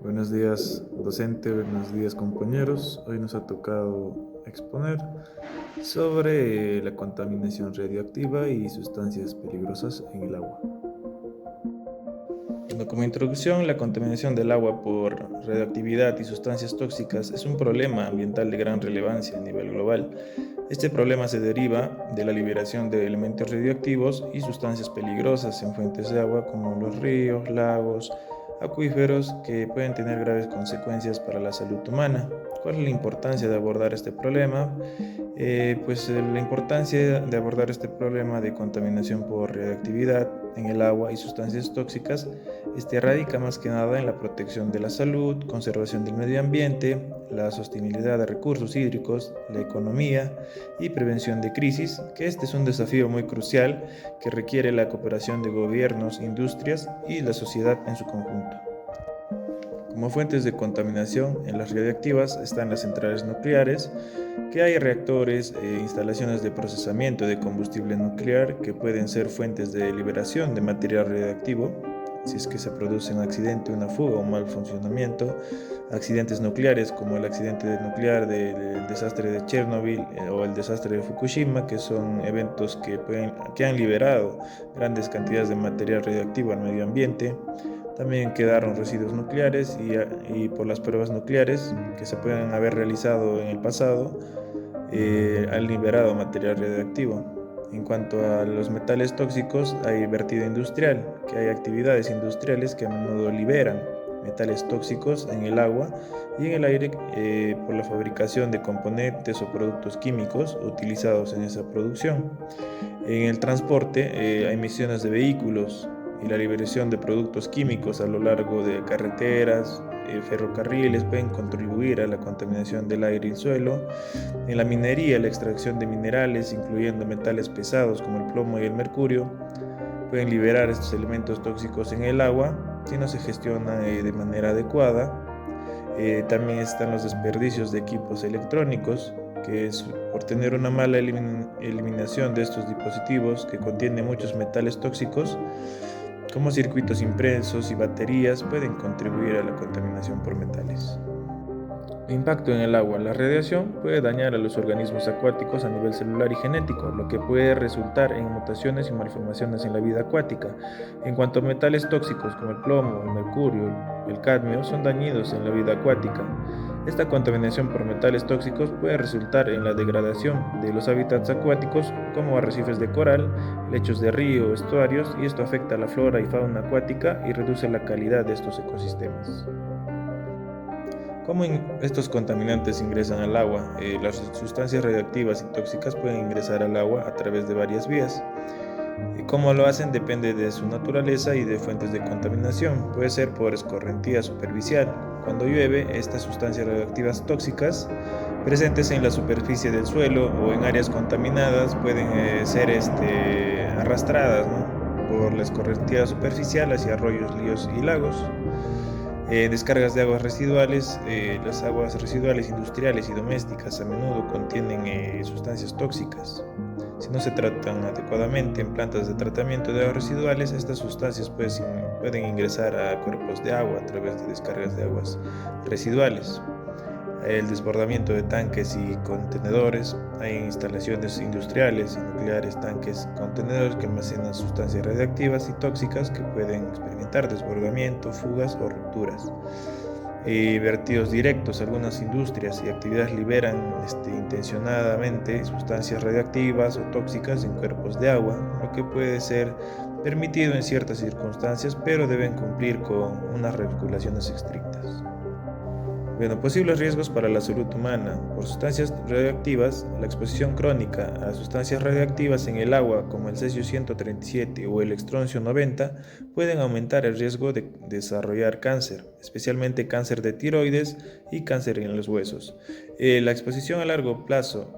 Buenos días, docente, buenos días, compañeros. Hoy nos ha tocado exponer sobre la contaminación radioactiva y sustancias peligrosas en el agua. Bueno, como introducción, la contaminación del agua por radioactividad y sustancias tóxicas es un problema ambiental de gran relevancia a nivel global. Este problema se deriva de la liberación de elementos radioactivos y sustancias peligrosas en fuentes de agua como los ríos, lagos, acuíferos que pueden tener graves consecuencias para la salud humana. ¿Cuál es la importancia de abordar este problema? La importancia de abordar este problema de contaminación por radioactividad en el agua y sustancias tóxicas radica más que nada en la protección de la salud, conservación del medio ambiente, la sostenibilidad de recursos hídricos, la economía y prevención de crisis, que este es un desafío muy crucial que requiere la cooperación de gobiernos, industrias y la sociedad en su conjunto. Como fuentes de contaminación en las radiactivas están las centrales nucleares, que hay reactores e instalaciones de procesamiento de combustible nuclear que pueden ser fuentes de liberación de material radiactivo si es que se produce un accidente, una fuga o un mal funcionamiento. Accidentes nucleares como el accidente nuclear del desastre de Chernobyl o el desastre de Fukushima, que son eventos que han liberado grandes cantidades de material radioactivo al medio ambiente. También quedaron residuos nucleares y por las pruebas nucleares que se pueden haber realizado en el pasado, han liberado material radioactivo. En cuanto a los metales tóxicos, hay vertido industrial, que hay actividades industriales que a menudo liberan metales tóxicos en el agua y en el aire por la fabricación de componentes o productos químicos utilizados en esa producción. En el transporte hay emisiones de vehículos y la liberación de productos químicos a lo largo de carreteras, ferrocarriles pueden contribuir a la contaminación del aire y el suelo. En la minería, la extracción de minerales, incluyendo metales pesados como el plomo y el mercurio, pueden liberar estos elementos tóxicos en el agua si no se gestiona de manera adecuada. También están los desperdicios de equipos electrónicos, que es por tener una mala eliminación de estos dispositivos que contienen muchos metales tóxicos, como circuitos impresos y baterías, pueden contribuir a la contaminación por metales. Impacto en el agua. La radiación puede dañar a los organismos acuáticos a nivel celular y genético, lo que puede resultar en mutaciones y malformaciones en la vida acuática. En cuanto a metales tóxicos como el plomo, el mercurio, el cadmio, son dañinos en la vida acuática. Esta contaminación por metales tóxicos puede resultar en la degradación de los hábitats acuáticos como arrecifes de coral, lechos de río, estuarios, y esto afecta a la flora y fauna acuática y reduce la calidad de estos ecosistemas. ¿Cómo estos contaminantes ingresan al agua? Las sustancias radiactivas y tóxicas pueden ingresar al agua a través de varias vías. Cómo lo hacen depende de su naturaleza y de fuentes de contaminación. Puede ser por escorrentía superficial. Cuando llueve, estas sustancias radioactivas tóxicas presentes en la superficie del suelo o en áreas contaminadas pueden ser arrastradas, ¿no?, por la escorrentía superficial hacia arroyos, ríos y lagos. Descargas de aguas residuales. Las aguas residuales industriales y domésticas a menudo contienen sustancias tóxicas. Si no se tratan adecuadamente en plantas de tratamiento de aguas residuales, estas sustancias pueden ingresar a cuerpos de agua a través de descargas de aguas residuales. El desbordamiento de tanques y contenedores. Hay instalaciones industriales y nucleares, tanques, contenedores que almacenan sustancias radiactivas y tóxicas que pueden experimentar desbordamiento, fugas o rupturas. Vertidos directos. Algunas industrias y actividades liberan intencionadamente sustancias radiactivas o tóxicas en cuerpos de agua, lo que puede ser permitido en ciertas circunstancias, pero deben cumplir con unas regulaciones estrictas. Bueno, posibles riesgos para la salud humana. Por sustancias radioactivas, la exposición crónica a sustancias radioactivas en el agua, como el cesio-137 o el estroncio-90, pueden aumentar el riesgo de desarrollar cáncer, especialmente cáncer de tiroides y cáncer en los huesos. La exposición a largo plazo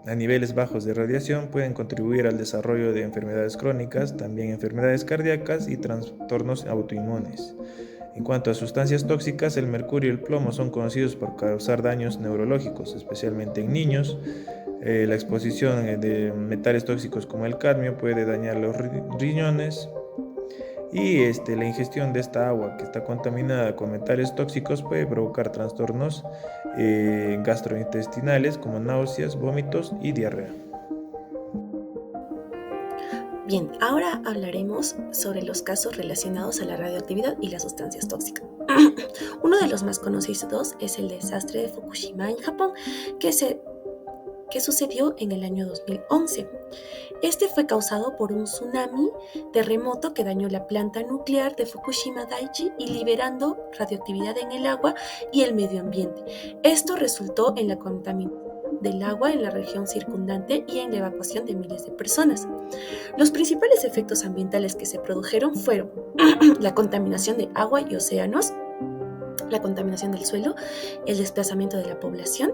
a niveles bajos de radiación pueden contribuir al desarrollo de enfermedades crónicas, también enfermedades cardíacas y trastornos autoinmunes. En cuanto a sustancias tóxicas, el mercurio y el plomo son conocidos por causar daños neurológicos, especialmente en niños. La exposición de metales tóxicos como el cadmio puede dañar los riñones. y la ingestión de esta agua que está contaminada con metales tóxicos puede provocar trastornos gastrointestinales como náuseas, vómitos y diarrea. Bien, ahora hablaremos sobre los casos relacionados a la radioactividad y las sustancias tóxicas. Uno de los más conocidos es el desastre de Fukushima en Japón, que sucedió en el año 2011. Este fue causado por un tsunami terremoto que dañó la planta nuclear de Fukushima Daiichi y liberando radioactividad en el agua y el medio ambiente. Esto resultó en la contaminación del agua en la región circundante y en la evacuación de miles de personas. Los principales efectos ambientales que se produjeron fueron la contaminación de agua y océanos, la contaminación del suelo, el desplazamiento de la población,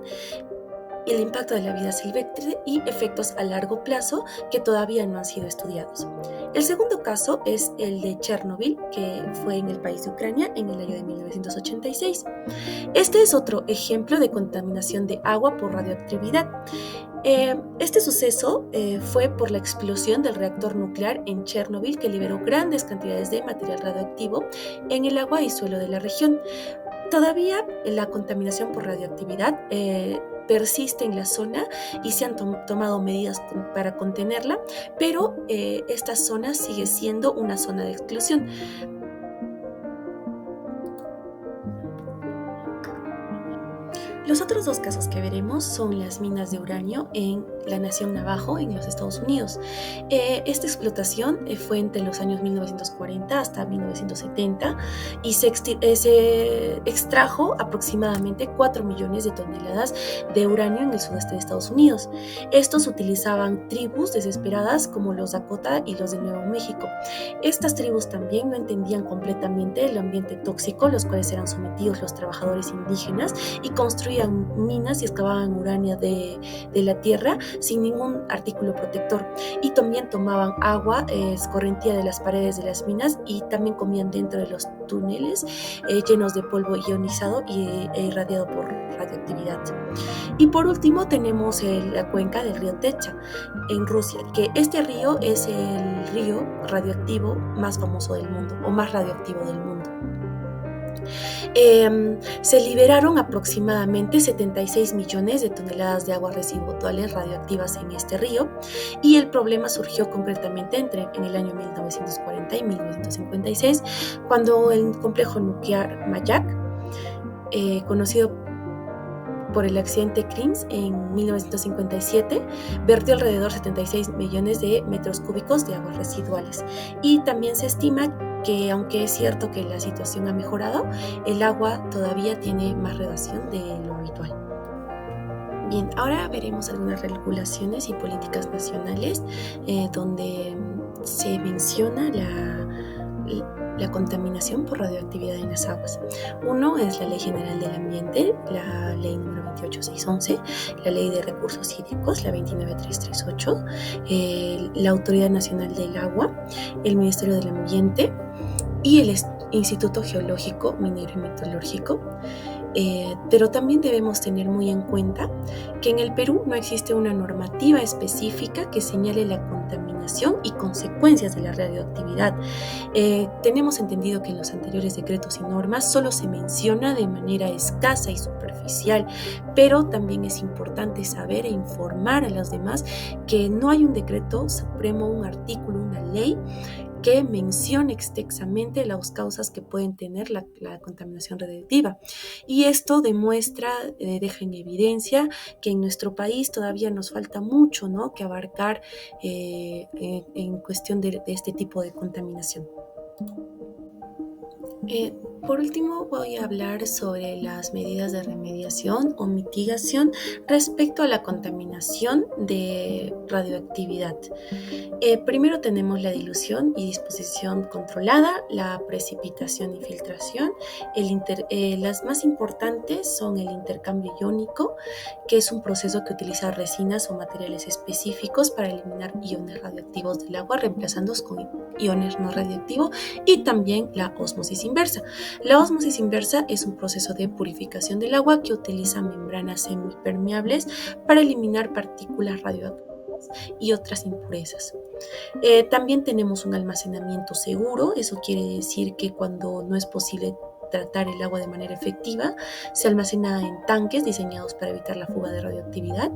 el impacto de la vida silvestre y efectos a largo plazo que todavía no han sido estudiados. El segundo caso es el de Chernobyl, que fue en el país de Ucrania en el año de 1986. Este es otro ejemplo de contaminación de agua por radioactividad. Este suceso fue por la explosión del reactor nuclear en Chernobyl, que liberó grandes cantidades de material radioactivo en el agua y suelo de la región. Todavía la contaminación por radioactividad persiste en la zona y se han tomado medidas para contenerla, pero esta zona sigue siendo una zona de exclusión. Los otros dos casos que veremos son las minas de uranio en la nación Navajo, en los Estados Unidos. Esta explotación fue entre los años 1940 hasta 1970 y se extrajo aproximadamente 4 millones de toneladas de uranio en el sudeste de Estados Unidos. Estos utilizaban tribus desesperadas como los Dakota y los de Nuevo México. Estas tribus también no entendían completamente el ambiente tóxico, los cuales eran sometidos los trabajadores indígenas, y construían minas y excavaban uranio de la tierra sin ningún artículo protector, y también tomaban agua escorrentía de las paredes de las minas y también comían dentro de los túneles llenos de polvo ionizado e irradiado por radioactividad. Y por último tenemos la cuenca del río Techa en Rusia, que este río es el río radioactivo más famoso del mundo o más radioactivo del mundo. Se liberaron aproximadamente 76 millones de toneladas de aguas residuales radioactivas en este río, y el problema surgió concretamente en el año 1940 y 1956, cuando el complejo nuclear Mayak, conocido por el accidente Krims en 1957, vertió alrededor de 76 millones de metros cúbicos de aguas residuales. Y también se estima que, aunque es cierto que la situación ha mejorado, el agua todavía tiene más radiación de lo habitual. Bien, ahora veremos algunas regulaciones y políticas nacionales donde se menciona la contaminación por radioactividad en las aguas. Uno es la Ley General del Ambiente, la Ley número 28611, la Ley de Recursos Hídricos, la 29338, la Autoridad Nacional del Agua, el Ministerio del Ambiente y el Instituto Geológico, Minero y Metalúrgico. Pero también debemos tener muy en cuenta que en el Perú no existe una normativa específica que señale la contaminación y consecuencias de la radioactividad. Tenemos entendido que en los anteriores decretos y normas solo se menciona de manera escasa y superficial, pero también es importante saber e informar a los demás que no hay un decreto supremo, un artículo, una ley que mencione extensamente las causas que pueden tener la contaminación radioactiva. Y esto demuestra, deja en evidencia que en nuestro país todavía nos falta mucho, ¿no?, que abarcar en cuestión de este tipo de contaminación. Por último, voy a hablar sobre las medidas de remediación o mitigación respecto a la contaminación de radioactividad. Primero tenemos la dilución y disposición controlada, la precipitación y filtración. Las más importantes son el intercambio iónico, que es un proceso que utiliza resinas o materiales específicos para eliminar iones radioactivos del agua, reemplazándolos con iones no radioactivos, y también la ósmosis inversa. La ósmosis inversa es un proceso de purificación del agua que utiliza membranas semipermeables para eliminar partículas radioactivas y otras impurezas. También tenemos un almacenamiento seguro. Eso quiere decir que cuando no es posible tratar el agua de manera efectiva, se almacena en tanques diseñados para evitar la fuga de radioactividad,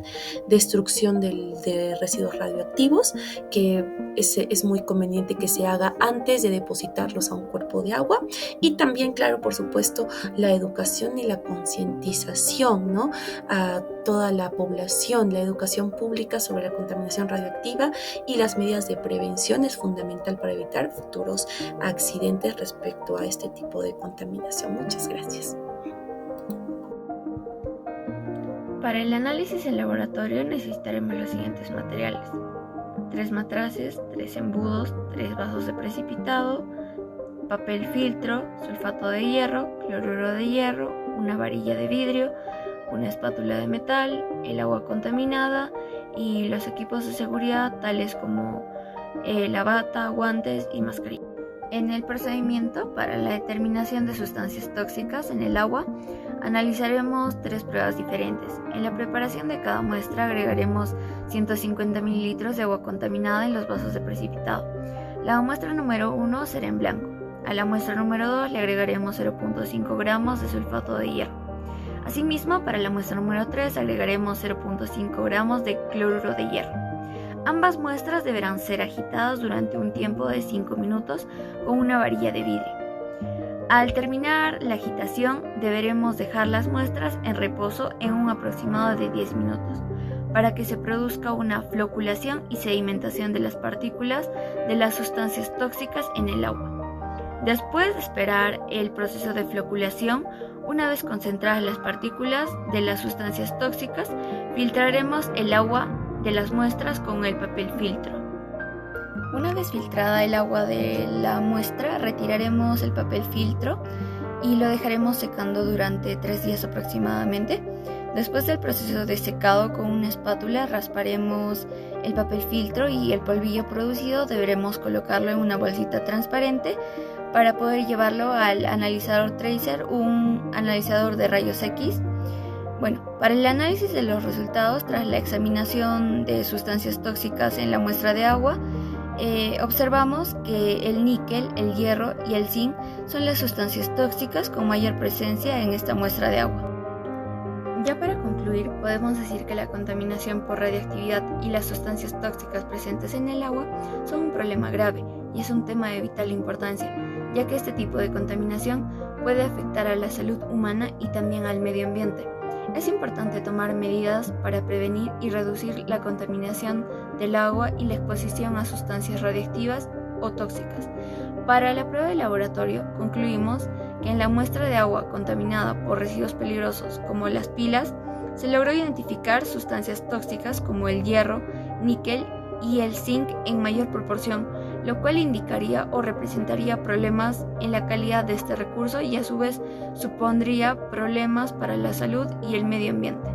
destrucción de residuos radioactivos, que es muy conveniente que se haga antes de depositarlos a un cuerpo de agua, y también, claro, por supuesto, la educación y la concientización, ¿no?, a toda la población. La educación pública sobre la contaminación radioactiva y las medidas de prevención es fundamental para evitar futuros accidentes respecto a este tipo de contaminación. Muchas gracias. Para el análisis en laboratorio necesitaremos los siguientes materiales: 3 matraces, 3 embudos, 3 vasos de precipitado, papel filtro, sulfato de hierro, cloruro de hierro, una varilla de vidrio, una espátula de metal, el agua contaminada y los equipos de seguridad tales como la bata, guantes y mascarilla. En el procedimiento para la determinación de sustancias tóxicas en el agua, analizaremos 3 pruebas diferentes. En la preparación de cada muestra agregaremos 150 mililitros de agua contaminada en los vasos de precipitado. La muestra número 1 será en blanco. A la muestra número 2 le agregaremos 0.5 gramos de sulfato de hierro. Asimismo, para la muestra número 3 agregaremos 0.5 gramos de cloruro de hierro. Ambas muestras deberán ser agitadas durante un tiempo de 5 minutos con una varilla de vidrio. Al terminar la agitación, deberemos dejar las muestras en reposo en un aproximado de 10 minutos para que se produzca una floculación y sedimentación de las partículas de las sustancias tóxicas en el agua. Después de esperar el proceso de floculación, una vez concentradas las partículas de las sustancias tóxicas, filtraremos el agua de las muestras con el papel filtro. Una vez filtrada el agua de la muestra, retiraremos el papel filtro y lo dejaremos secando durante 3 días aproximadamente. Después del proceso de secado, con una espátula rasparemos el papel filtro y el polvillo producido deberemos colocarlo en una bolsita transparente para poder llevarlo al analizador tracer, un analizador de rayos X. Para el análisis de los resultados tras la examinación de sustancias tóxicas en la muestra de agua, observamos que el níquel, el hierro y el zinc son las sustancias tóxicas con mayor presencia en esta muestra de agua. Ya para concluir, podemos decir que la contaminación por radioactividad y las sustancias tóxicas presentes en el agua son un problema grave y es un tema de vital importancia, ya que este tipo de contaminación puede afectar a la salud humana y también al medio ambiente. Es importante tomar medidas para prevenir y reducir la contaminación del agua y la exposición a sustancias radiactivas o tóxicas. Para la prueba de laboratorio, concluimos que en la muestra de agua contaminada por residuos peligrosos como las pilas, se logró identificar sustancias tóxicas como el hierro, níquel y el zinc en mayor proporción, lo cual indicaría o representaría problemas en la calidad de este recurso y a su vez supondría problemas para la salud y el medio ambiente.